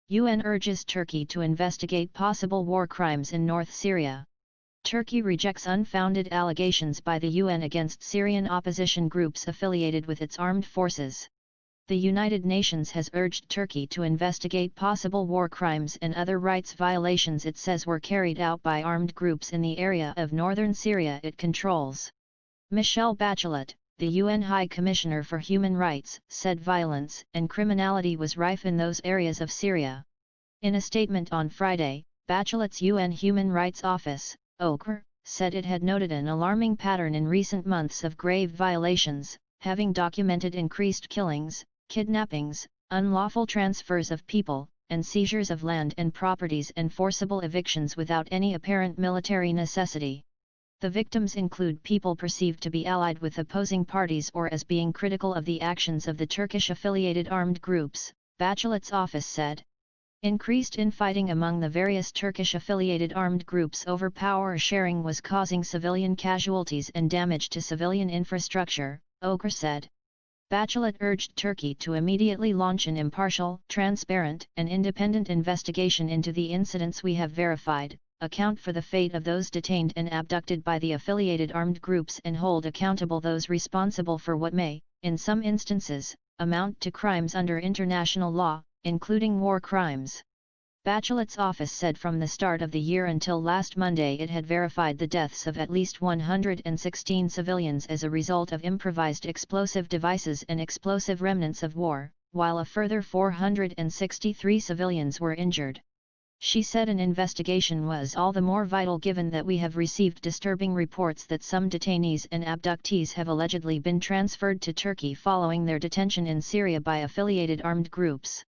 UN urges Turkey to investigate possible war crimes in North Syria. Turkey rejects unfounded allegations by the UN against Syrian opposition groups affiliated with its armed forces. The United Nations has urged Turkey to investigate possible war crimes and other rights violations it says were carried out by armed groups in the area of northern Syria it controls. Michelle Bachelet, the UN High Commissioner for Human Rights, said violence and criminality was rife in those areas of Syria. In a statement on Friday, Bachelet's UN Human Rights Office, OHCHR, said it had noted an alarming pattern in recent months of grave violations, having documented increased killings, kidnappings, unlawful transfers of people, and seizures of land and properties and forcible evictions without any apparent military necessity. The victims include people perceived to be allied with opposing parties or as being critical of the actions of the Turkish-affiliated armed groups, Bachelet's office said. Increased infighting among the various Turkish-affiliated armed groups over power sharing was causing civilian casualties and damage to civilian infrastructure, OHCHR said. Bachelet urged Turkey to immediately launch an impartial, transparent, and independent investigation into the incidents we have verified, account for the fate of those detained and abducted by the affiliated armed groups and hold accountable those responsible for what may, in some instances, amount to crimes under international law, including war crimes. Bachelet's office said from the start of the year until last Monday it had verified the deaths of at least 116 civilians as a result of improvised explosive devices and explosive remnants of war, while a further 463 civilians were injured. She said an investigation was all the more vital given that we have received disturbing reports that some detainees and abductees have allegedly been transferred to Turkey following their detention in Syria by affiliated armed groups.